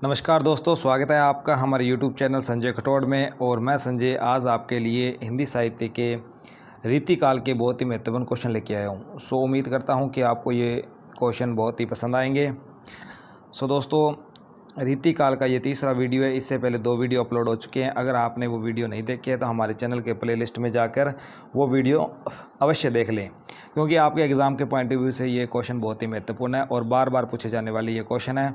नमस्कार दोस्तों, स्वागत है आपका हमारे YouTube चैनल संजय खटोड़ में। और मैं संजय आज आपके लिए हिंदी साहित्य के रीतिकाल के बहुत ही महत्वपूर्ण क्वेश्चन लेके आया हूँ। उम्मीद करता हूँ कि आपको ये क्वेश्चन बहुत ही पसंद आएंगे। दोस्तों, रीतिकाल का ये तीसरा वीडियो है। इससे पहले 2 वीडियो अपलोड हो चुके हैं। अगर आपने वो वीडियो नहीं देखे हैं तो हमारे चैनल के प्लेलिस्ट में जाकर वो वीडियो अवश्य देख लें, क्योंकि आपके एग्ज़ाम के पॉइंट ऑफ व्यू से ये क्वेश्चन बहुत ही महत्वपूर्ण है और बार बार पूछे जाने वाले ये क्वेश्चन है।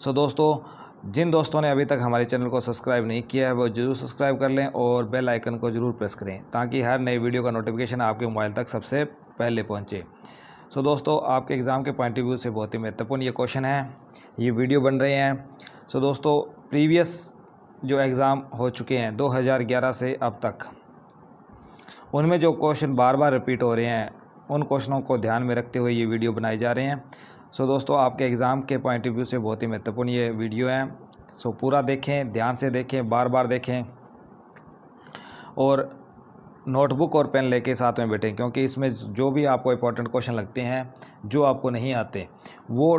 दोस्तों, जिन दोस्तों ने अभी तक हमारे चैनल को सब्सक्राइब नहीं किया है वो जरूर सब्सक्राइब कर लें और बेल आइकन को ज़रूर प्रेस करें, ताकि हर नई वीडियो का नोटिफिकेशन आपके मोबाइल तक सबसे पहले पहुंचे। दोस्तों, आपके एग्ज़ाम के पॉइंट ऑफ व्यू से बहुत ही महत्वपूर्ण ये क्वेश्चन है, ये वीडियो बन रहे हैं। दोस्तों, प्रीवियस जो एग्ज़ाम हो चुके हैं 2011 से अब तक, उनमें जो क्वेश्चन बार बार रिपीट हो रहे हैं, उन क्वेश्चनों को ध्यान में रखते हुए ये वीडियो बनाए जा रहे हैं। दोस्तों, आपके एग्ज़ाम के पॉइंट ऑफ व्यू से बहुत ही महत्वपूर्ण ये वीडियो है। पूरा देखें, ध्यान से देखें, बार बार देखें और नोटबुक और पेन लेके साथ में बैठें, क्योंकि इसमें जो भी आपको इंपॉर्टेंट क्वेश्चन लगते हैं, जो आपको नहीं आते, वो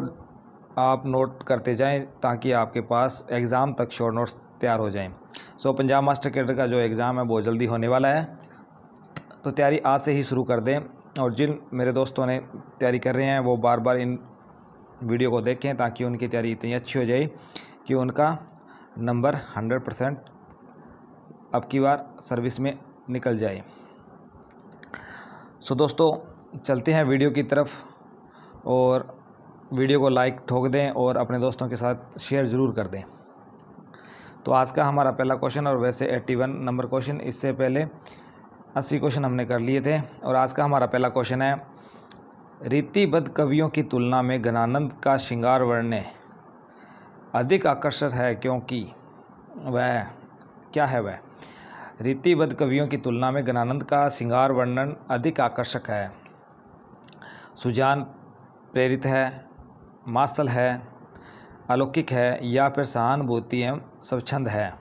आप नोट करते जाएं, ताकि आपके पास एग्ज़ाम तक शॉर्ट नोट्स तैयार हो जाएं। पंजाब मास्टर कैडर का जो एग्ज़ाम है वो जल्दी होने वाला है, तो तैयारी आज से ही शुरू कर दें। और जिन मेरे दोस्तों ने तैयारी कर रहे हैं वो बार बार इन वीडियो को देखें, ताकि उनकी तैयारी इतनी अच्छी हो जाए कि उनका नंबर 100% अब की बार सर्विस में निकल जाए। दोस्तों, चलते हैं वीडियो की तरफ और वीडियो को लाइक ठोक दें और अपने दोस्तों के साथ शेयर ज़रूर कर दें। तो आज का हमारा पहला क्वेश्चन, और वैसे 81 नंबर क्वेश्चन, इससे पहले 80 क्वेश्चन हमने कर लिए थे। और आज का हमारा पहला क्वेश्चन है, रीतिबद्ध कवियों की तुलना में घनानंद का श्रृंगार वर्णन अधिक आकर्षक है, क्योंकि वह क्या है? वह रीतिबद्ध कवियों की तुलना में घनानंद का श्रृंगार वर्णन अधिक आकर्षक है। सुजान प्रेरित है, मासल है, अलौकिक है, या फिर सहानुभूति एवं स्वच्छंद है।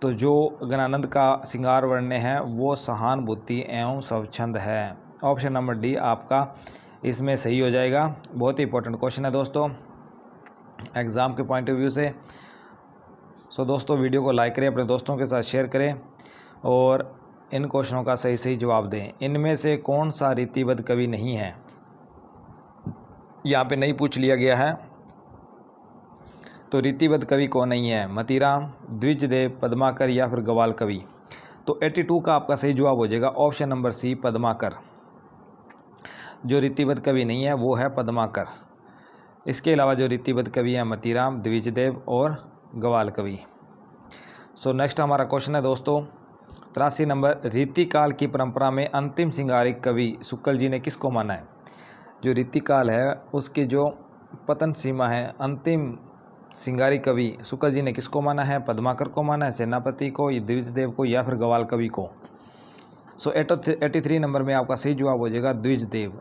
तो जो घनानंद का श्रृंगार वर्णन है वो सहानुभूति एवं स्वच्छंद है। ऑप्शन नंबर डी आपका इसमें सही हो जाएगा। बहुत ही इंपॉर्टेंट क्वेश्चन है दोस्तों एग्ज़ाम के पॉइंट ऑफ व्यू से। दोस्तों, वीडियो को लाइक करें, अपने दोस्तों के साथ शेयर करें और इन क्वेश्चनों का सही सही जवाब दें। इनमें से कौन सा रीतिबद्ध कवि नहीं है? यहाँ पे नहीं पूछ लिया गया है, तो रीतिबद्ध कवि कौन नहीं है? मतीराम, द्विजदेव, पद्माकर या फिर ग्वाल कवि। तो 82 का आपका सही जवाब हो जाएगा ऑप्शन नंबर सी, पद्माकर। जो रीतिबद्ध कवि नहीं है वो है पद्माकर। इसके अलावा जो रीतिबद्ध कवि हैं मतीराम, द्विजदेव और ग्वाल कवि। नेक्स्ट हमारा क्वेश्चन है दोस्तों 83 नंबर, रीतिकाल की परंपरा में अंतिम श्रृंगारिक कवि शुक्ल जी ने किसको माना है? जो रीतिकाल है उसकी जो पतन सीमा है, अंतिम श्रृंगारिक कवि शुक्ल जी ने किसको माना है? पद्माकर को माना है, सेनापति को, द्विजदेव को या फिर ग्वाल कवि को। 83 नंबर में आपका सही जवाब हो जाएगा द्विजदेव।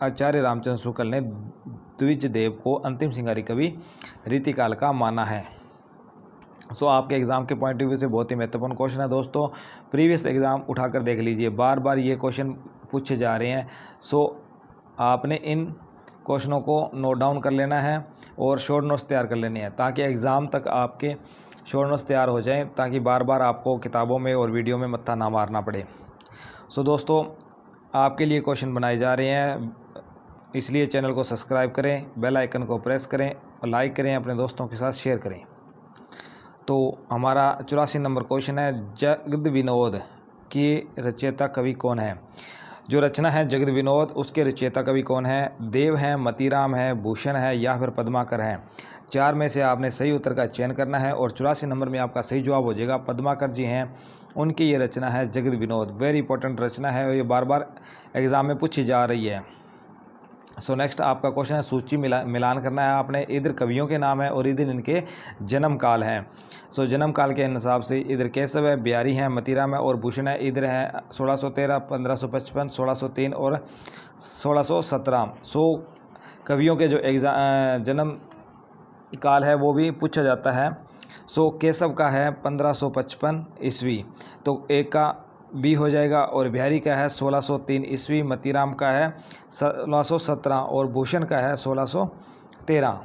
आचार्य रामचंद्र शुक्ल ने द्विजदेव को अंतिम श्रृंगारिक कवि रीतिकाल का माना है। आपके एग्ज़ाम के पॉइंट ऑफ व्यू से बहुत ही महत्वपूर्ण क्वेश्चन है दोस्तों। प्रीवियस एग्ज़ाम उठाकर देख लीजिए, बार बार ये क्वेश्चन पूछे जा रहे हैं। आपने इन क्वेश्चनों को नोट डाउन कर लेना है और शॉर्ट नोट्स तैयार कर लेने हैं, ताकि एग्ज़ाम तक आपके शॉर्ट नोट्स तैयार हो जाएं, ताकि बार बार आपको किताबों में और वीडियो में मत्था ना मारना पड़े। दोस्तों, आपके लिए क्वेश्चन बनाए जा रहे हैं, इसलिए चैनल को सब्सक्राइब करें, बेल आइकन को प्रेस करें और लाइक करें, अपने दोस्तों के साथ शेयर करें। तो हमारा 84 नंबर क्वेश्चन है, जगद विनोद की रचयिता कवि कौन है? जो रचना है जगद विनोद, उसके रचयिता कवि कौन है? देव हैं, मतीराम है, भूषण है या फिर पद्माकर है। 4 में से आपने सही उत्तर का चयन करना है और 84 नंबर में आपका सही जवाब हो जाएगा पद्माकर जी हैं, उनकी ये रचना है जगद विनोद। वेरी इंपॉर्टेंट रचना है और ये बार बार एग्ज़ाम में पूछी जा रही है। नेक्स्ट आपका क्वेश्चन है, सूची मिलान करना है आपने। इधर कवियों के नाम है और इधर इनके जन्म काल हैं। जन्म काल के हिसाब से इधर केशव है, बिहारी हैं, मतीराम है और भूषण है। इधर है 1613, 1555, 1603 और 1617। कवियों के जो जन्म काल है वो भी पूछा जाता है। केशव का है 1555 ईस्वी, तो एक का बी हो जाएगा, और बिहारी का है 1603 ईस्वी, मतीराम का है 1617 और भूषण का है 1613।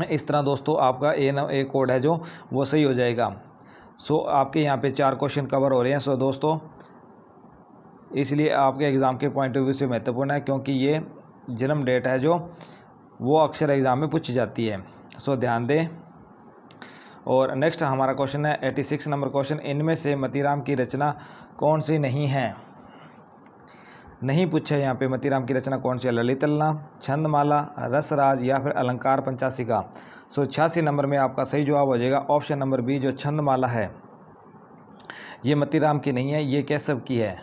इस तरह दोस्तों आपका ए कोड है जो वो सही हो जाएगा। सो आपके यहाँ पे 4 क्वेश्चन कवर हो रहे हैं। सो दोस्तों इसलिए आपके एग्ज़ाम के पॉइंट ऑफ व्यू से महत्वपूर्ण है, क्योंकि ये जन्म डेट है जो वो अक्सर एग्ज़ाम में पूछी जाती है। सो ध्यान दें। और नेक्स्ट हमारा क्वेश्चन है 86 नंबर क्वेश्चन, इनमें से मतीराम की रचना कौन सी नहीं है। नहीं पूछा यहाँ पे मतीराम की रचना कौन सी है, ललित ललाम, छंदमाला, रसराज या फिर अलंकार पंचासिका। सो 86 नंबर में आपका सही जवाब हो जाएगा ऑप्शन नंबर बी, जो छंदमाला है। ये मतीराम की नहीं है, ये केशव की है।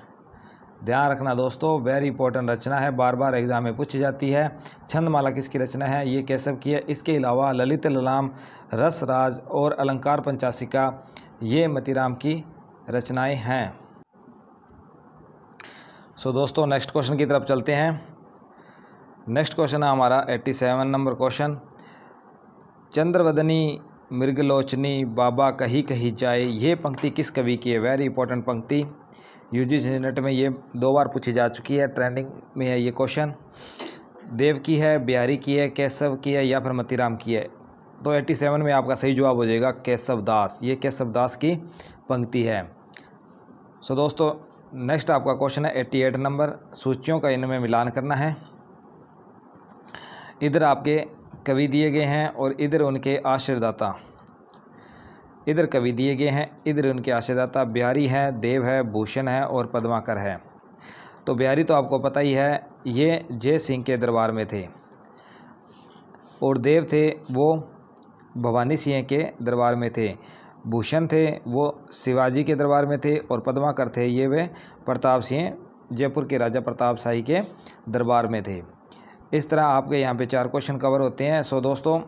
ध्यान रखना दोस्तों, वेरी इंपॉर्टेंट रचना है, बार बार एग्जाम में पूछी जाती है। छंदमाला किसकी रचना है, ये केशव की है। इसके अलावा ललित ललाम, रसराज और अलंकार पंचासिका ये मतीराम की रचनाएं हैं। सो दोस्तों नेक्स्ट क्वेश्चन की तरफ चलते हैं। नेक्स्ट क्वेश्चन है हमारा 87 नंबर क्वेश्चन, चंद्रवदनी मृगलोचनी बाबा कही कही जाए, ये पंक्ति किस कवि की है। वेरी इंपॉर्टेंट पंक्ति, यूजीसी नेट में ये 2 बार पूछी जा चुकी है, ट्रेंडिंग में है ये क्वेश्चन। देव की है, बिहारी की है, केशव की है या फिर मतीराम की है। तो 87 में आपका सही जवाब हो जाएगा केशव दास, ये केशव दास की पंक्ति है। सो दोस्तों नेक्स्ट आपका क्वेश्चन है 88 नंबर, सूचियों का इनमें मिलान करना है। इधर आपके कवि दिए गए हैं और इधर उनके आश्रयदाता। इधर कवि दिए गए हैं, इधर उनके आश्रयदाता। बिहारी है, देव है, भूषण है और पद्माकर है। तो बिहारी तो आपको पता ही है, ये जय सिंह के दरबार में थे, और देव थे वो भवानी सिंह के दरबार में थे। भूषण थे वो शिवाजी के दरबार में थे, और पद्माकर थे ये वे प्रताप सिंह, जयपुर के राजा प्रताप शाही के दरबार में थे। इस तरह आपके यहाँ पे 4 क्वेश्चन कवर होते हैं। सो दोस्तों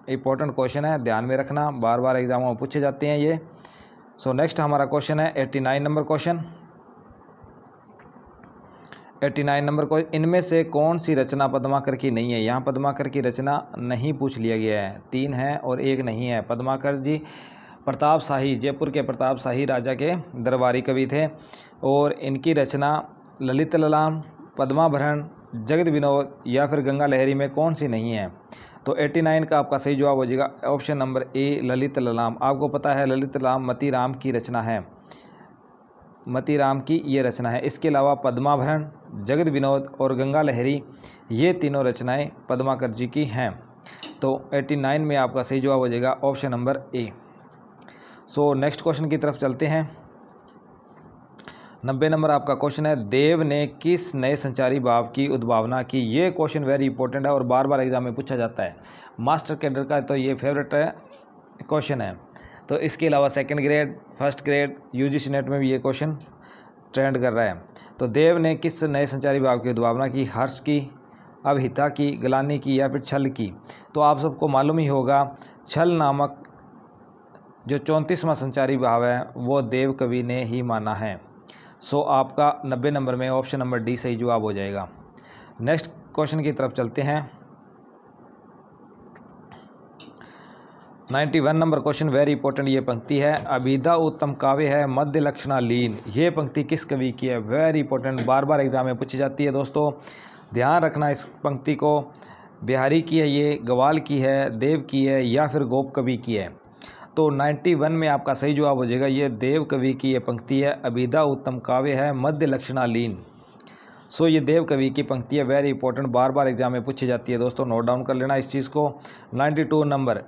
इंपॉर्टेंट क्वेश्चन है, ध्यान में रखना, बार बार एग्जामों में पूछे जाते हैं ये। सो नेक्स्ट हमारा क्वेश्चन है 89 नंबर क्वेश्चन। 89 नंबर को, इनमें से कौन सी रचना पद्माकर की नहीं है। यहाँ पद्माकर की रचना नहीं पूछ लिया गया है, 3 है और 1 नहीं है। पद्माकर जी प्रताप शाही, जयपुर के प्रताप शाही राजा के दरबारी कवि थे, और इनकी रचना ललित ललाम, पद्माभरण, जगत विनोद या फिर गंगा लहरी में कौन सी नहीं है। तो 89 का आपका सही जवाब हो जाएगा ऑप्शन नंबर ए, ललित ललाम। आपको पता है ललित ललाम मतीराम की रचना है, मतीराम की ये रचना है। इसके अलावा पद्माभरण, जगत विनोद और गंगा लहरी ये तीनों रचनाएं पद्माकर जी की हैं। तो 89 में आपका सही जवाब हो जाएगा option number A. So next question की तरफ चलते हैं। 90 नंबर आपका क्वेश्चन है, देव ने किस नए संचारी भाव की उद्भावना की। ये क्वेश्चन वेरी इंपॉर्टेंट है और बार बार एग्जाम में पूछा जाता है, मास्टर कैडर का तो ये फेवरेट क्वेश्चन है। तो इसके अलावा 2nd grade, 1st grade, UGC net में भी ये क्वेश्चन ट्रेंड कर रहा है। तो देव ने किस नए संचारी भाव की उद्भावना की, हर्ष की, अभिहिता की, ग्लानि की या फिर छल की। तो आप सबको मालूम ही होगा, छल नामक जो 34वां संचारी भाव है वो देव कवि ने ही माना है। सो आपका 90 नंबर में ऑप्शन नंबर डी सही जवाब हो जाएगा। नेक्स्ट क्वेश्चन की तरफ चलते हैं। 91 नंबर क्वेश्चन वेरी इंपॉर्टेंट ये पंक्ति है, अभिधा उत्तम काव्य है, मध्य लक्षणा लीन। ये पंक्ति किस कवि की है। वेरी इंपॉर्टेंट, बार बार एग्जाम में पूछी जाती है दोस्तों, ध्यान रखना इस पंक्ति को। बिहारी की है ये, गवाल की है, देव की है या फिर गोप कवि की है। तो 91 में आपका सही जवाब हो जाएगा, ये देव कवि की ये पंक्ति है, अभिधा उत्तम काव्य है, मध्य लक्षणा लीन। सो ये देव कवि की पंक्ति है, वेरी इंपॉर्टेंट, बार बार एग्जाम में पूछी जाती है दोस्तों, नोट डाउन कर लेना इस चीज़ को। 92 नंबर,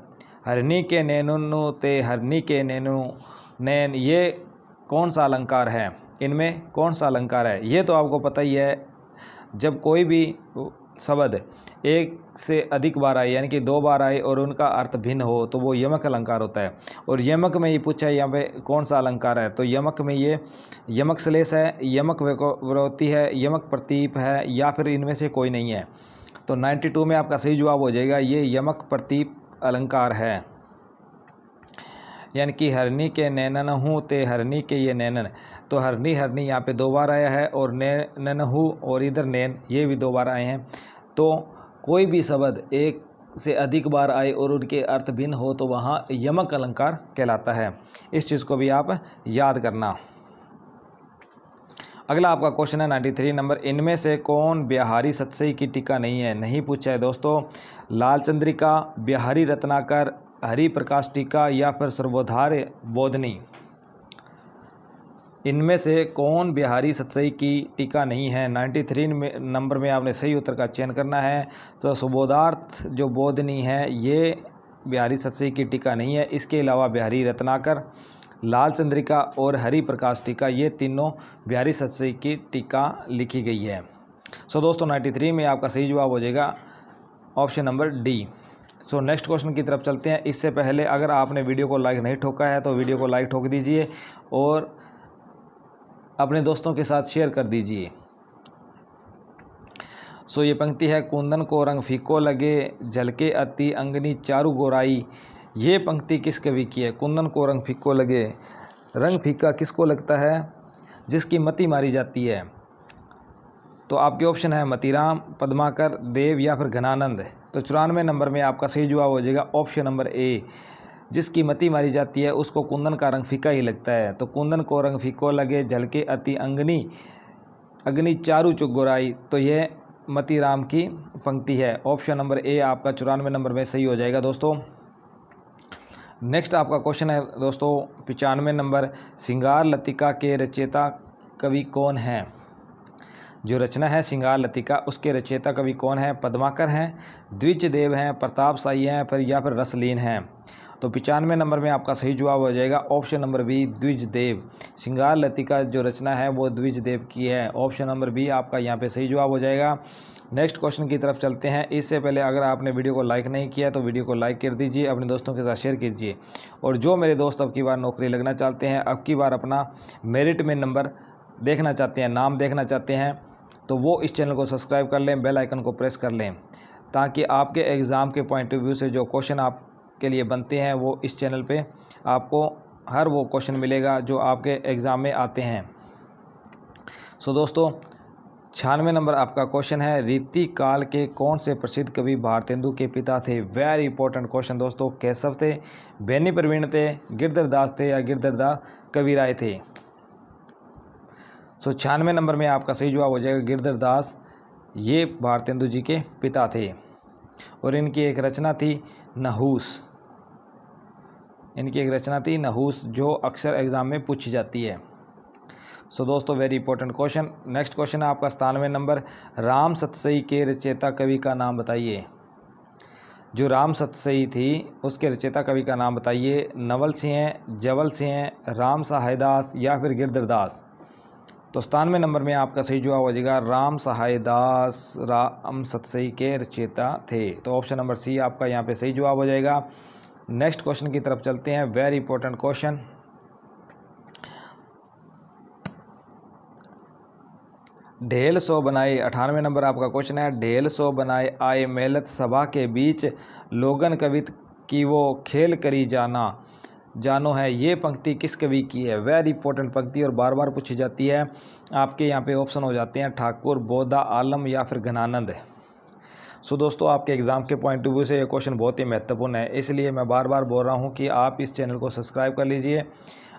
हरनी के नैनु ते हरनी के नैनु नैन, ये कौन सा अलंकार है, इनमें कौन सा अलंकार है। ये तो आपको पता ही है, जब कोई भी शब्द एक से अधिक बार आए यानी कि 2 बार आए और उनका अर्थ भिन्न हो तो वो यमक अलंकार होता है। और यमक में ये पूछा है यहाँ पे कौन सा अलंकार है, तो यमक में ये यमक श्लेष है, यमक विरोधी है, यमक प्रतीप है या फिर इनमें से कोई नहीं है। तो 92 में आपका सही जवाब हो जाएगा, ये यमक प्रतीप अलंकार है। यानी कि हरनी के नैनन हूँ ते हरनी के ये नैनन, तो हरनी हरनी यहाँ पे 2 बार आया है, और नैनन हूँ और इधर नैन ये भी 2 बार आए हैं। तो कोई भी शब्द एक से अधिक बार आए और उनके अर्थ भिन्न हो तो वहाँ यमक अलंकार कहलाता है। इस चीज़ को भी आप याद करना। अगला आपका क्वेश्चन है 93 नंबर, इनमें से कौन बिहारी सतसई की टीका नहीं है? नहीं पूछा है दोस्तों। लाल चंद्रिका, बिहारी रत्नाकर, हरि प्रकाश टीका या फिर सर्वोधार बोधनी। इनमें से कौन बिहारी सतसई की टीका नहीं है? 93 नंबर में आपने सही उत्तर का चयन करना है। तो सुबोधार्थ जो बोधनी है ये बिहारी सतसई की टीका नहीं है। इसके अलावा बिहारी रत्नाकर, लाल चंद्रिका और हरि प्रकाश टीका ये तीनों बिहारी सतसई की टीका लिखी गई है। सो दोस्तों 93 में आपका सही जवाब हो जाएगा option number D. So next question की तरफ चलते हैं। इससे पहले अगर आपने वीडियो को लाइक नहीं ठोका है तो वीडियो को लाइक ठोक दीजिए और अपने दोस्तों के साथ शेयर कर दीजिए। सो ये पंक्ति है, कुंदन को रंग फीको लगे, झलके अति अंगनी चारु गोराई। ये पंक्ति किस कवि की है? कुंदन को रंग फीको लगे, रंग फीका किसको लगता है? जिसकी मति मारी जाती है। तो आपके ऑप्शन है मतीराम, पद्माकर, देव या फिर घनानंद। तो 94 नंबर में आपका सही जवाब हो जाएगा ऑप्शन नंबर ए। जिसकी मति मारी जाती है उसको कुंदन का रंग फीका ही लगता है। तो कुंदन को रंग फीको लगे, झलके अति अंगनी अग्नि चारु चुक गोराई, तो ये मतीराम की पंक्ति है। ऑप्शन नंबर ए आपका 94 नंबर में सही हो जाएगा दोस्तों। नेक्स्ट आपका क्वेश्चन है दोस्तों 95 नंबर, सिंगार लतिका के रचयिता कवि कौन हैं? जो रचना है सिंगार लतिका उसके रचयिता कवि कौन है? पद्माकर हैं, द्विजदेव हैं, प्रताप शाही हैं फिर या फिर रसलीन हैं। तो 95 नंबर में आपका सही जवाब हो जाएगा ऑप्शन नंबर बी, द्विजदेव। सिंगार लतिका जो रचना है वो द्विजदेव की है। ऑप्शन नंबर बी आपका यहाँ पे सही जवाब हो जाएगा। नेक्स्ट क्वेश्चन की तरफ चलते हैं। इससे पहले अगर आपने वीडियो को लाइक नहीं किया तो वीडियो को लाइक कर दीजिए, अपने दोस्तों के साथ शेयर कीजिए। और जो मेरे दोस्त अब की बार नौकरी लगना चाहते हैं, अब की बार अपना मेरिट में नंबर देखना चाहते हैं, नाम देखना चाहते हैं, तो वो इस चैनल को सब्सक्राइब कर लें, बेल आइकन को प्रेस कर लें, ताकि आपके एग्ज़ाम के पॉइंट ऑफ व्यू से जो क्वेश्चन आपके लिए बनते हैं वो इस चैनल पे आपको हर वो क्वेश्चन मिलेगा जो आपके एग्ज़ाम में आते हैं। सो दोस्तों 96 नंबर आपका क्वेश्चन है, रीति काल के कौन से प्रसिद्ध कवि भारतेंदु के पिता थे? वेरी इंपॉर्टेंट क्वेश्चन दोस्तों। केशव थे, बेनी प्रवीण थे, गिरधर दास थे या गिरधर दास कविराय थे? सो 96 नंबर में आपका सही जवाब हो जाएगा गिरधर दास, ये भारतेंदु जी के पिता थे। और इनकी एक रचना थी नहूस। इनकी एक रचना थी नहूस जो अक्सर एग्ज़ाम में पूछी जाती है। सो दोस्तों very important question. Next question है आपका 97 नंबर, राम सतसई के रचयिता कवि का नाम बताइए। जो राम सतसई थी उसके रचयिता कवि का नाम बताइए। नवल सिंह, जवल सिंह, राम सहायदास या फिर गिरधर दास। तो 97 नंबर में आपका सही जवाब हो जाएगा राम सहायदास राम सतसई के रचयिता थे। तो ऑप्शन नंबर सी आपका यहाँ पे सही जवाब हो जाएगा। नेक्स्ट क्वेश्चन की तरफ चलते हैं। वेरी इंपॉर्टेंट क्वेश्चन, ढेल सो बनाए, 98 नंबर आपका क्वेश्चन है। ढेल सो बनाए आए मेलत सभा के बीच, लोगन कवित की वो खेल करी जानो है। ये पंक्ति किस कवि की है? वेरी इंपॉर्टेंट पंक्ति और बार बार पूछी जाती है। आपके यहाँ पे ऑप्शन हो जाते हैं ठाकुर, बोधा, आलम या फिर घनानंद। सो दोस्तों आपके एग्ज़ाम के पॉइंट ऑफ व्यू से ये क्वेश्चन बहुत ही महत्वपूर्ण है, इसलिए मैं बार बार बोल रहा हूँ कि आप इस चैनल को सब्सक्राइब कर लीजिए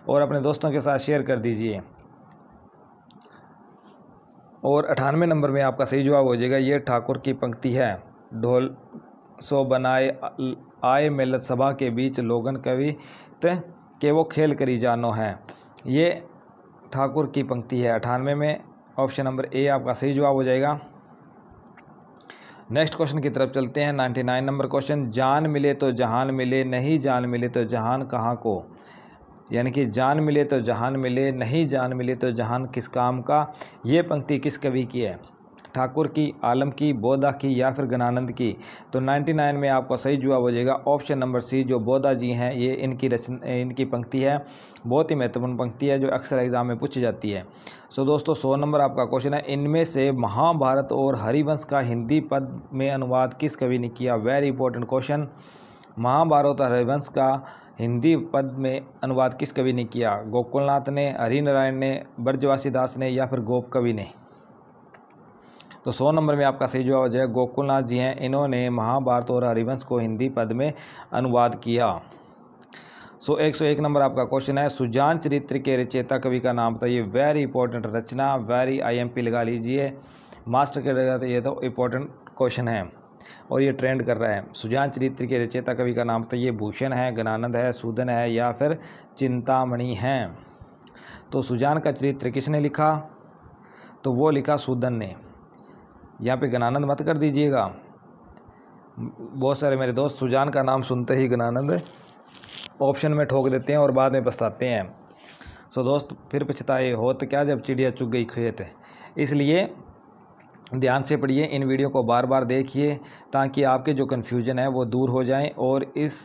और अपने दोस्तों के साथ शेयर कर दीजिए। और 98 नंबर में आपका सही जवाब हो जाएगा, ये ठाकुर की पंक्ति है। ढोल सो बनाए आए मेलत सभा के बीच, लोगन कवित के वो खेल करी जानो है। ये ठाकुर की पंक्ति है 98 में। ऑप्शन नंबर ए आपका सही जवाब हो जाएगा। नेक्स्ट क्वेश्चन की तरफ चलते हैं। 99 नंबर क्वेश्चन, जान मिले तो जहान मिले, नहीं जान मिले तो जहान कहाँ को? यानी कि जान मिले तो जहान मिले, नहीं जान मिले तो जहान किस काम का। ये पंक्ति किस कवि की है? ठाकुर की, आलम की, बोधा की या फिर घनानंद की। तो 99 में आपका सही जवाब हो जाएगा ऑप्शन नंबर सी, जो बोधा जी हैं ये इनकी पंक्ति है। बहुत ही महत्वपूर्ण पंक्ति है जो अक्सर एग्जाम में पूछी जाती है। सो दोस्तों 100 नंबर आपका क्वेश्चन है, इनमें से महाभारत और हरिवंश का हिंदी पद में अनुवाद किस कवि ने किया? Very important question. महाभारत और हरिवंश का हिंदी पद में अनुवाद किस कवि ने किया? गोकुलनाथ ने, हरिनारायण ने, ब्रजवासी दास ने या फिर गोप कवि ने। तो 100 नंबर में आपका सही जवाब हो जाएगा गोकुलनाथ जी हैं, इन्होंने महाभारत और हरिवंश को हिंदी पद में अनुवाद किया। सो 101 नंबर आपका क्वेश्चन है, सुजान चरित्र के रचयिता कवि का नाम बताइए। वेरी इंपॉर्टेंट रचना, वेरी IMP लगा लीजिए, मास्टर के लगा, तो ये तो इंपॉर्टेंट क्वेश्चन है और ये ट्रेंड कर रहा है। सुजान चरित्र के रचयिता कवि का नाम बताइए। भूषण है, ज्ञानानंद है, सूदन है या फिर चिंतामणि है। तो सुजान का चरित्र किसने लिखा? तो वो लिखा सूदन ने। यहाँ पे ज्ञानानंद मत कर दीजिएगा, बहुत सारे मेरे दोस्त सुजान का नाम सुनते ही ज्ञानानंद ऑप्शन में ठोक देते हैं और बाद में पछताते हैं। सो दोस्त फिर पछताए हो तो क्या जब चिड़िया चुग गई खेत। इसलिए ध्यान से पढ़िए, इन वीडियो को बार बार देखिए ताकि आपके जो कन्फ्यूजन है वो दूर हो जाएं। और इस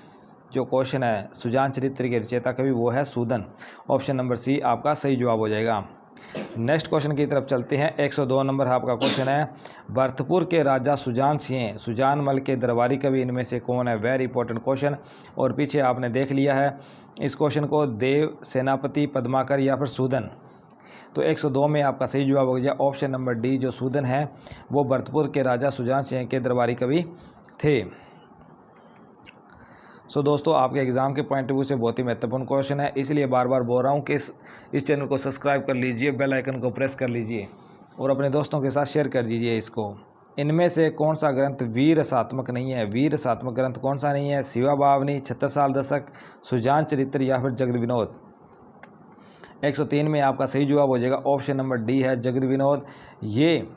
जो क्वेश्चन है सुजान चरित्र के रचयिता कवि वो है सूदन। ऑप्शन नंबर सी आपका सही जवाब हो जाएगा। नेक्स्ट क्वेश्चन की तरफ चलते हैं। 102 नंबर आपका क्वेश्चन है, भरतपुर के राजा सुजान सिंह सुजानमल के दरबारी कवि इनमें से कौन है? वेरी इंपॉर्टेंट क्वेश्चन और पीछे आपने देख लिया है इस क्वेश्चन को, देव, सेनापति, पद्माकर या फिर सूदन। तो 102 में आपका सही जवाब हो गया ऑप्शन नंबर डी, जो सूदन है वो भरतपुर के राजा सुजान सिंह के दरबारी कवि थे। सो दोस्तों आपके एग्ज़ाम के पॉइंट ऑफ व्यू से बहुत ही महत्वपूर्ण क्वेश्चन है, इसलिए बार बार बोल रहा हूँ कि इस चैनल को सब्सक्राइब कर लीजिए, बेल आइकन को प्रेस कर लीजिए और अपने दोस्तों के साथ शेयर कर दीजिए इसको। इनमें से कौन सा ग्रंथ वीर रसात्मक नहीं है? वीर रसात्मक ग्रंथ कौन सा नहीं है? शिवा बावनी, छत्रसाल दशक, सुजान चरित्र या फिर जगत विनोद। 103 में आपका सही जवाब हो जाएगा ऑप्शन नंबर डी है जगत विनोद। ये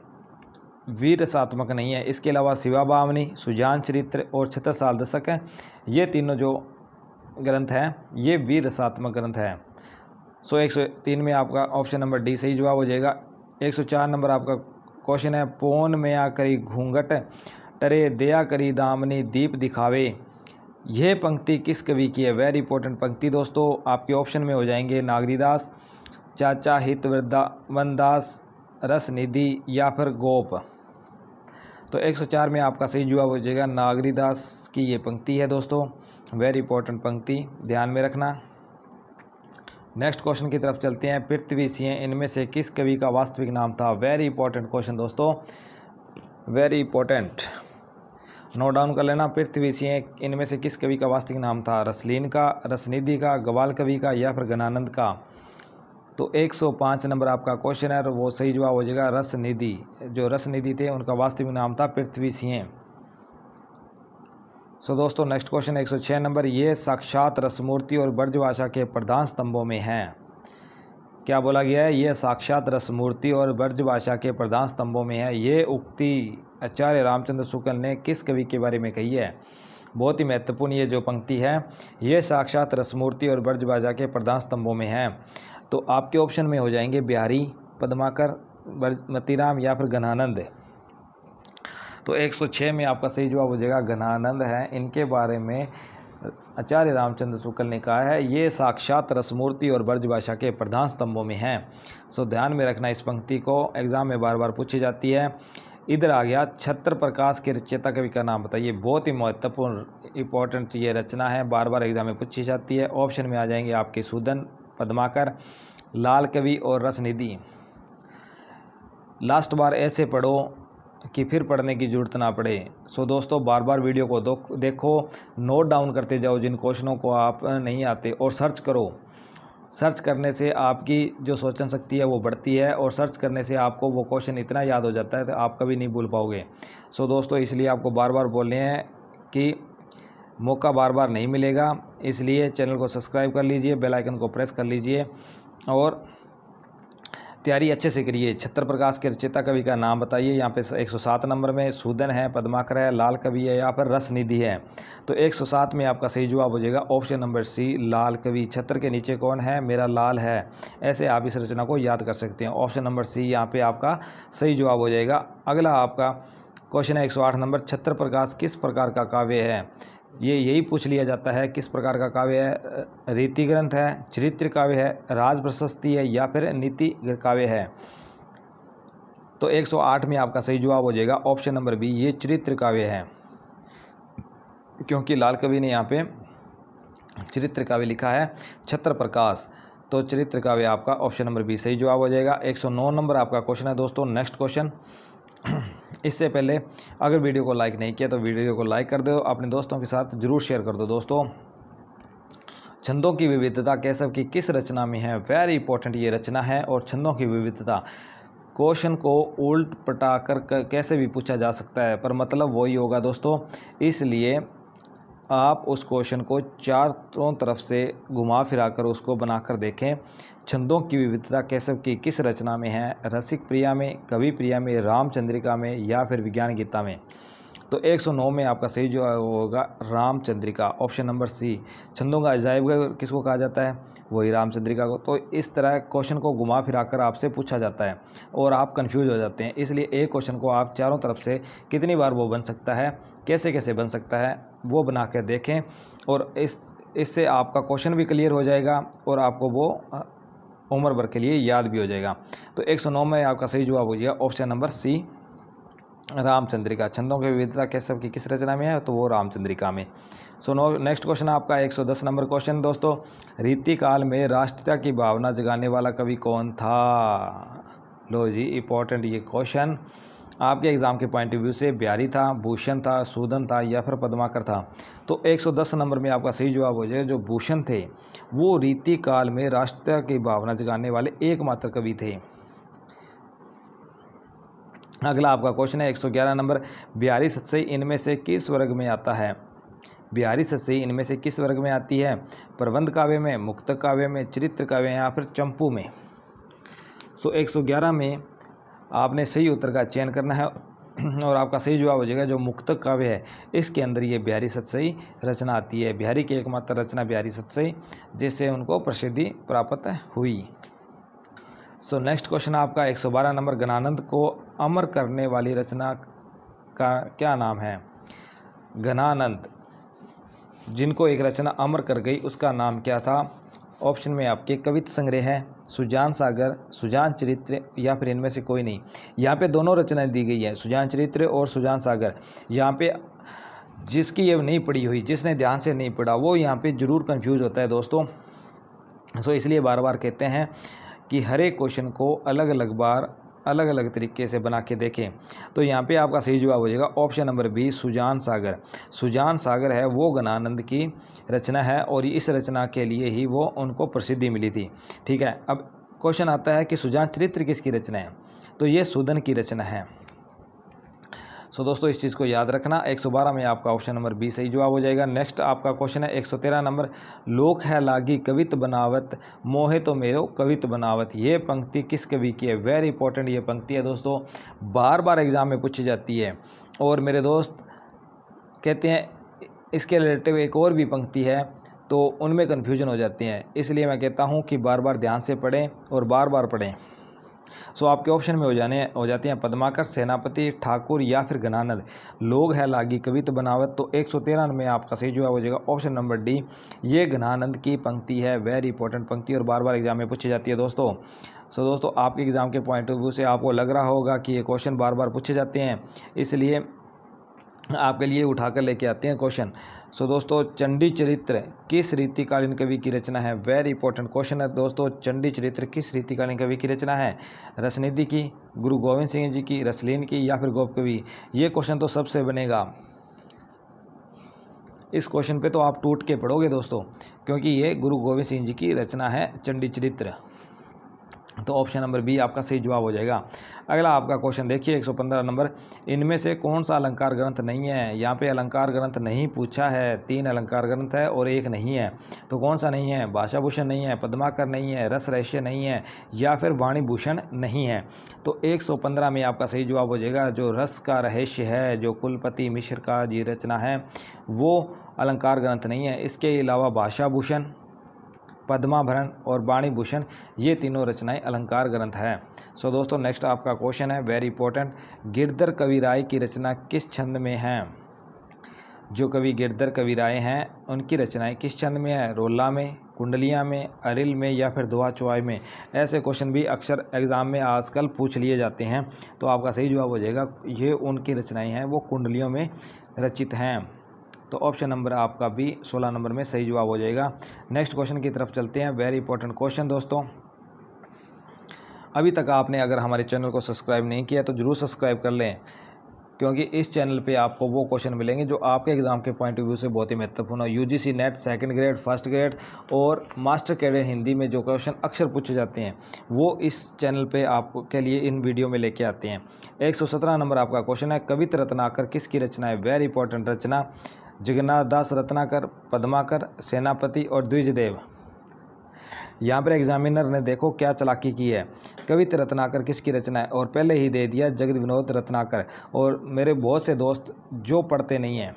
वीर रसात्मक नहीं है। इसके अलावा शिवा बावनी, सुजान चरित्र और छत्रसाल दशक है, ये तीनों जो ग्रंथ हैं ये वीर रसात्मक ग्रंथ है। सो 103 में आपका ऑप्शन नंबर डी सही जवाब हो जाएगा। 104 नंबर आपका क्वेश्चन है, पौन में आ करी घूंघट टरे दया करी दामनी दीप दिखावे। यह पंक्ति किस कवि की है? वेरी इंपॉर्टेंट पंक्ति दोस्तों, आपके ऑप्शन में हो जाएंगे नागरीदास, चाचा हित वनदास, रसनिधि या फिर गोप। तो 104 में आपका सही जवाब हो जाएगा नागरीदास की ये पंक्ति है दोस्तों, वेरी इंपॉर्टेंट पंक्ति, ध्यान में रखना। नेक्स्ट क्वेश्चन की तरफ चलते हैं। पृथ्वी सिंह इनमें से किस कवि का वास्तविक नाम था? वेरी इंपॉर्टेंट क्वेश्चन दोस्तों, वेरी इंपॉर्टेंट, नोट डाउन कर लेना। पृथ्वी सिंह इनमें से किस कवि का वास्तविक नाम था? रसलीन का, रसनिधि का, ग्वाल कवि का या फिर ज्ञानानंद का। तो 105 नंबर आपका क्वेश्चन है और वो सही जवाब हो जाएगा रसनिधि। जो रसनिधि थे उनका वास्तविक नाम था पृथ्वी सिंह। सो दोस्तों नेक्स्ट क्वेश्चन 106 नंबर, ये साक्षात रसमूर्ति और ब्रजभाषा के प्रधान स्तंभों में हैं। क्या बोला गया है? ये साक्षात रसमूर्ति और ब्रजभाषा के प्रधान स्तंभों में है। ये उक्ति आचार्य रामचंद्र शुक्ल ने किस कवि के बारे में कही है? बहुत ही महत्वपूर्ण ये जो पंक्ति है, ये साक्षात रसमूर्ति और ब्रजभाषा के प्रधान स्तंभों में है। तो आपके ऑप्शन में हो जाएंगे बिहारी, पद्माकर, मतीराम या फिर ज्ञानानंद। तो 106 में आपका सही जवाब हो जाएगा ज्ञानानंद है। इनके बारे में आचार्य रामचंद्र शुक्ल ने कहा है ये साक्षात रसमूर्ति और ब्रजभाषा के प्रधान स्तंभों में हैं। सो ध्यान में रखना इस पंक्ति को, एग्जाम में बार बार पूछी जाती है। इधर आ गया, छत्र प्रकाश के रचयिता कवि का नाम बताइए। बहुत ही महत्वपूर्ण इंपॉर्टेंट ये रचना है, बार बार एग्जाम में पूछी जाती है। ऑप्शन में आ जाएंगे आपके सूदन, पद्माकर, लाल कवि और रसनिधि। लास्ट बार ऐसे पढ़ो कि फिर पढ़ने की ज़रूरत ना पड़े। सो दोस्तों बार बार वीडियो को देखो, नोट डाउन करते जाओ जिन क्वेश्चनों को आप नहीं आते, और सर्च करो। सर्च करने से आपकी जो सोचन शक्ति है वो बढ़ती है और सर्च करने से आपको वो क्वेश्चन इतना याद हो जाता है तो आप कभी नहीं भूल पाओगे। सो दोस्तों इसलिए आपको बार बार बोलने हैं कि मौका बार बार नहीं मिलेगा, इसलिए चैनल को सब्सक्राइब कर लीजिए, बेल आइकन को प्रेस कर लीजिए और तैयारी अच्छे से करिए। छत्र प्रकाश के रचयिता कवि का नाम बताइए। यहाँ पे 107 नंबर में सूदन है, पद्माकर है, लाल कवि है या फिर रसनिधि है। तो 107 में आपका सही जवाब हो जाएगा ऑप्शन नंबर सी, लाल कवि। छत्र के नीचे कौन है? मेरा लाल है। ऐसे आप इस रचना को याद कर सकते हैं। ऑप्शन नंबर सी यहाँ पे आपका सही जवाब हो जाएगा। अगला आपका क्वेश्चन है 108 नंबर, छत्र प्रकाश किस प्रकार का काव्य है? ये यही पूछ लिया जाता है किस प्रकार का काव्य है। रीति ग्रंथ है, चरित्र काव्य है, राज प्रशस्ति है या फिर नीति काव्य है। तो 108 में आपका सही जवाब हो जाएगा ऑप्शन नंबर बी, ये चरित्र काव्य है, क्योंकि लाल कवि ने यहाँ पे चरित्र काव्य लिखा है छत्र प्रकाश। तो चरित्र काव्य आपका ऑप्शन नंबर बी सही जवाब हो जाएगा। 109 नंबर आपका क्वेश्चन है दोस्तों। नेक्स्ट क्वेश्चन, इससे पहले अगर वीडियो को लाइक नहीं किया तो वीडियो को लाइक कर दो, अपने दोस्तों के साथ ज़रूर शेयर कर दो दोस्तों। छंदों की विविधता केशव की किस रचना में है? वेरी इंपॉर्टेंट ये रचना है। और छंदों की विविधता क्वेश्चन को उल्ट पटाकर कैसे भी पूछा जा सकता है, पर मतलब वही होगा दोस्तों। इसलिए आप उस क्वेश्चन को चारों तरफ से घुमा फिरा कर उसको बनाकर देखें। छंदों की विविधता केशव की किस रचना में है? रसिक प्रिया में, कवि प्रिया में, रामचंद्रिका में या फिर विज्ञान गीता में? तो 109 में आपका सही जो होगा रामचंद्रिका, ऑप्शन नंबर सी। छंदों का अजायब किसको कहा जाता है? वही रामचंद्रिका को। तो इस तरह क्वेश्चन को घुमा फिरा कर आपसे पूछा जाता है और आप कंफ्यूज हो जाते हैं। इसलिए एक क्वेश्चन को आप चारों तरफ से कितनी बार वो बन सकता है, कैसे कैसे बन सकता है, वो बना कर देखें और इससे आपका क्वेश्चन भी क्लियर हो जाएगा और आपको वो उम्र भर के लिए याद भी हो जाएगा। तो 109 में आपका सही जवाब हो जाएगा ऑप्शन नंबर सी रामचंद्रिका। छंदों की विविधता केशव की किस रचना में है? तो वो रामचंद्रिका में। नेक्स्ट क्वेश्चन आपका 110 नंबर क्वेश्चन दोस्तों, रीतिकाल में राष्ट्रीयता की भावना जगाने वाला कवि कौन था? लो जी, इंपॉर्टेंट ये क्वेश्चन आपके एग्ज़ाम के पॉइंट ऑफ व्यू से बिहारी था, भूषण था, सूदन था या फिर पद्माकर था? तो 110 नंबर में आपका सही जवाब हो जाएगा जो भूषण थे वो रीतिकाल में राष्ट्रीयता की भावना जगाने वाले एकमात्र कवि थे। अगला आपका क्वेश्चन है 111 नंबर, बिहारी सतसई इनमें से किस वर्ग में आता है? बिहारी सतसई इनमें से किस वर्ग में आती है? प्रबंध काव्य में, मुक्तक काव्य में, चरित्र काव्य या फिर चंपू में? 111 में आपने सही उत्तर का चयन करना है और आपका सही जवाब हो जाएगा जो मुक्तक काव्य है इसके अंदर ये बिहारी सतसई रचना आती है। बिहारी की एकमात्र रचना बिहारी सतसई, जिससे उनको प्रसिद्धि प्राप्त हुई। नेक्स्ट क्वेश्चन आपका 112 नंबर, घनानंद को अमर करने वाली रचना का क्या नाम है? घनानंद जिनको एक रचना अमर कर गई उसका नाम क्या था? ऑप्शन में आपके कविता संग्रह है, सुजान सागर, सुजान चरित्र या फिर इनमें से कोई नहीं। यहाँ पे दोनों रचनाएं दी गई है, सुजान चरित्र और सुजान सागर। यहाँ पे जिसकी ये नहीं पढ़ी हुई, जिसने ध्यान से नहीं पढ़ा, वो यहाँ पे ज़रूर कंफ्यूज होता है दोस्तों। इसलिए बार बार कहते हैं कि हर एक क्वेश्चन को अलग अलग बार अलग अलग तरीके से बना के देखें। तो यहाँ पे आपका सही जवाब हो जाएगा ऑप्शन नंबर बी सुजान सागर। सुजान सागर है वो घनानंद की रचना है और इस रचना के लिए ही वो उनको प्रसिद्धि मिली थी। ठीक है, अब क्वेश्चन आता है कि सुजान चरित्र किसकी रचना है? तो ये सूदन की रचना है। दोस्तों इस चीज़ को याद रखना। 112 में आपका ऑप्शन नंबर बी सही जवाब हो जाएगा। नेक्स्ट आपका क्वेश्चन है 113 नंबर, लोक है लागी कवित बनावत, मोहे तो मेरो कवित बनावत। ये पंक्ति किस कवि की है? वेरी इंपॉर्टेंट ये पंक्ति है दोस्तों, बार बार एग्जाम में पूछी जाती है। और मेरे दोस्त कहते हैं इसके रिलेटिव एक और भी पंक्ति है, तो उनमें कन्फ्यूजन हो जाती हैं। इसलिए मैं कहता हूँ कि बार बार ध्यान से पढ़ें और बार बार पढ़ें। आपके ऑप्शन में हो जाती हैं पद्माकर, सेनापति, ठाकुर या फिर घनानंद। लोग है लागी कवित बनावत। तो 113 में आपका सही जवाब हो जाएगा ऑप्शन नंबर डी, ये घनानंद की पंक्ति है। वेरी इंपॉर्टेंट पंक्ति और बार बार एग्जाम में पूछी जाती है दोस्तों। दोस्तों आपके एग्ज़ाम के पॉइंट ऑफ व्यू से आपको लग रहा होगा कि ये क्वेश्चन बार बार पूछे जाते हैं, इसलिए आपके लिए उठाकर लेके आते हैं क्वेश्चन। दोस्तों चंडी चरित्र किस रीतिकालीन कवि की रचना है? वेरी इंपॉर्टेंट क्वेश्चन है दोस्तों, चंडी चरित्र किस रीतिकालीन कवि की रचना है? रसनिधि की, गुरु गोविंद सिंह जी की, रसलीन की या फिर गोप कवि? ये क्वेश्चन तो सबसे बनेगा। इस क्वेश्चन पे तो आप टूट के पढ़ोगे दोस्तों, क्योंकि ये गुरु गोविंद सिंह जी की रचना है चंडी चरित्र। तो ऑप्शन नंबर बी आपका सही जवाब हो जाएगा। अगला आपका क्वेश्चन देखिए 115 नंबर, इनमें से कौन सा अलंकार ग्रंथ नहीं है? यहाँ पे अलंकार ग्रंथ नहीं पूछा है, 3 अलंकार ग्रंथ है और 1 नहीं है। तो कौन सा नहीं है? भाषाभूषण नहीं है, पद्माकर नहीं है, रस रहस्य नहीं है या फिर वाणी भूषण नहीं है। तो 115 में आपका सही जवाब हो जाएगा जो रस का रहस्य है, जो कुलपति मिश्र का जी रचना है, वो अलंकार ग्रंथ नहीं है। इसके अलावा भाषाभूषण, पद्माभरण और वाणी भूषण ये तीनों रचनाएं अलंकार ग्रंथ है। दोस्तों नेक्स्ट आपका क्वेश्चन है वेरी इंपॉर्टेंट, गिरधर कविराय की रचना किस छंद में है? जो कवि गिरधर कविराय हैं उनकी रचनाएं किस छंद में है? रोला में, कुंडलियाँ में, अरिल में या फिर दोहा चौआई में? ऐसे क्वेश्चन भी अक्सर एग्जाम में आजकल पूछ लिए जाते हैं। तो आपका सही जवाब हो जाएगा ये उनकी रचनाएँ हैं वो कुंडलियों में रचित हैं। तो ऑप्शन नंबर आपका बी 16 नंबर में सही जवाब हो जाएगा। नेक्स्ट क्वेश्चन की तरफ चलते हैं। वेरी इंपॉर्टेंट क्वेश्चन दोस्तों, अभी तक आपने अगर हमारे चैनल को सब्सक्राइब नहीं किया तो ज़रूर सब्सक्राइब कर लें। क्योंकि इस चैनल पे आपको वो क्वेश्चन मिलेंगे जो आपके एग्ज़ाम के पॉइंट ऑफ व्यू से बहुत ही महत्वपूर्ण है। UGC net second grade, first grade और मास्टर कैडेट हिंदी में जो क्वेश्चन अक्सर पूछे जाते हैं वो इस चैनल पे आपको के लिए इन वीडियो में लेके आते हैं। 117 नंबर आपका क्वेश्चन है, कवित रत्नाकर किसकी रचना है? वेरी इंपॉर्टेंट रचना, जगन्नाथ दास रत्नाकर, पद्माकर, सेनापति और द्विजदेव। यहाँ पर एग्जामिनर ने देखो क्या चालाकी की है, कवित रत्नाकर किसकी रचना है और पहले ही दे दिया जगत विनोद रत्नाकर। और मेरे बहुत से दोस्त जो पढ़ते नहीं हैं,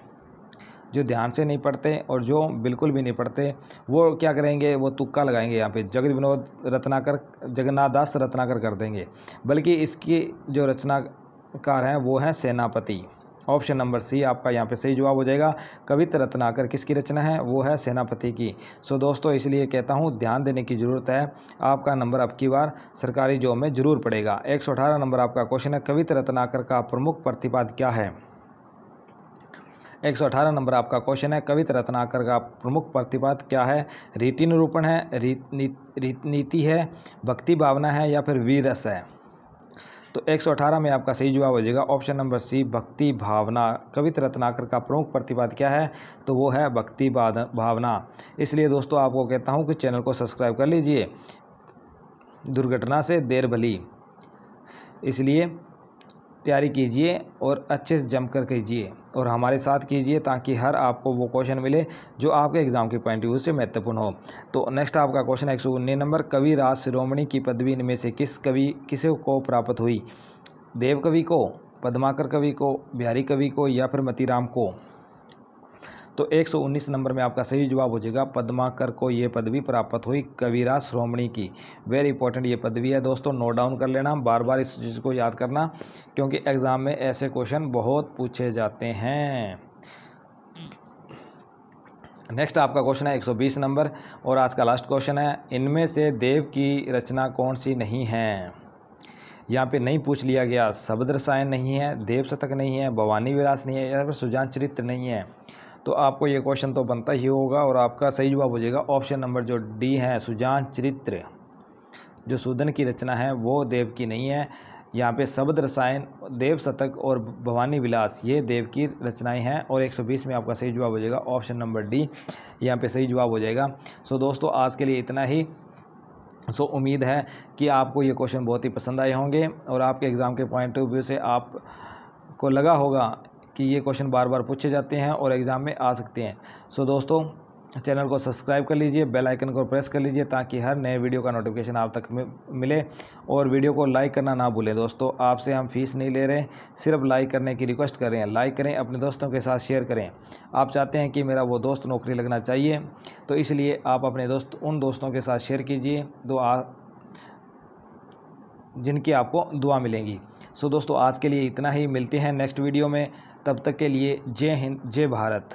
जो ध्यान से नहीं पढ़ते और जो बिल्कुल भी नहीं पढ़ते, वो क्या करेंगे, वो तुक्का लगाएंगे यहाँ पे जगत विनोद रत्नाकर जगन्नाथ दास रत्नाकर कर देंगे, बल्कि इसकी जो रचनाकार हैं वो हैं सेनापति। ऑप्शन नंबर सी आपका यहाँ पे सही जवाब हो जाएगा। कवित रत्नाकर किसकी रचना है? वो है सेनापति की। सो दोस्तों इसलिए कहता हूँ ध्यान देने की ज़रूरत है, आपका नंबर अब की बार सरकारी जॉब में ज़रूर पड़ेगा। 118 नंबर आपका क्वेश्चन है, कवित रत्नाकर का प्रमुख प्रतिपाद क्या है? 118 नंबर आपका क्वेश्चन है, कवित रत्नाकर का प्रमुख प्रतिपाद क्या है? रीति निरूपण है, नीति है, भक्ति भावना है या फिर वीरस है? तो 118 में आपका सही जवाब हो जाएगा ऑप्शन नंबर सी, भक्ति भावना। कवित रत्नाकर का प्रमुख प्रतिपाद क्या है? तो वो है भक्ति भावना। इसलिए दोस्तों आपको कहता हूँ कि चैनल को सब्सक्राइब कर लीजिए, दुर्घटना से देर भली। इसलिए तैयारी कीजिए और अच्छे से जमकर कीजिए और हमारे साथ कीजिए ताकि हर आपको वो क्वेश्चन मिले जो आपके एग्ज़ाम के पॉइंट ऑफ व्यू से महत्वपूर्ण हो। तो नेक्स्ट आपका क्वेश्चन 119 नंबर, कवि राज शिरोमणि की पदवी इनमें से किसे को प्राप्त हुई? देव कवि को, पद्माकर कवि को, बिहारी कवि को या फिर मतीराम को? तो 119 नंबर में आपका सही जवाब हो जाएगा पद्माकर को ये पदवी प्राप्त हुई, कविराज शिरोमणि की। वेरी इंपॉर्टेंट ये पदवी है दोस्तों, नोट डाउन कर लेना, बार बार इस चीज़ को याद करना क्योंकि एग्ज़ाम में ऐसे क्वेश्चन बहुत पूछे जाते हैं। नेक्स्ट आपका क्वेश्चन है 120 नंबर और आज का लास्ट क्वेश्चन है, इनमें से देव की रचना कौन सी नहीं है? यहाँ पे नहीं पूछ लिया गया, शब्द रसायन नहीं है, देव शतक नहीं है, भवानी विलास नहीं है या फिर सुजान चरित्र नहीं है। तो आपको ये क्वेश्चन तो बनता ही होगा और आपका सही जवाब हो जाएगा ऑप्शन नंबर जो डी है, सुजान चरित्र। जो सूदन की रचना है वो देव की नहीं है। यहाँ पे शब्द रसायन, देव शतक और भवानी विलास ये देव की रचनाएं हैं और 120 में आपका सही जवाब हो जाएगा ऑप्शन नंबर डी, यहाँ पे सही जवाब हो जाएगा। सो दोस्तों आज के लिए इतना ही। सो उम्मीद है कि आपको ये क्वेश्चन बहुत ही पसंद आए होंगे और आपके एग्ज़ाम के पॉइंट ऑफ व्यू से आपको लगा होगा कि ये क्वेश्चन बार बार पूछे जाते हैं और एग्ज़ाम में आ सकते हैं। सो दोस्तों चैनल को सब्सक्राइब कर लीजिए, बेल आइकन को प्रेस कर लीजिए ताकि हर नए वीडियो का नोटिफिकेशन आप तक मिले और वीडियो को लाइक करना ना भूलें। दोस्तों आपसे हम फीस नहीं ले रहे, सिर्फ लाइक करने की रिक्वेस्ट कर रहे हैं। लाइक करें, अपने दोस्तों के साथ शेयर करें। आप चाहते हैं कि मेरा वो दोस्त नौकरी लगना चाहिए तो इसलिए आप अपने उन दोस्तों के साथ शेयर कीजिए जिनकी आपको दुआ मिलेंगी। सो दोस्तों आज के लिए इतना ही, मिलते हैं नेक्स्ट वीडियो में। तब तक के लिए जय हिंद, जय भारत।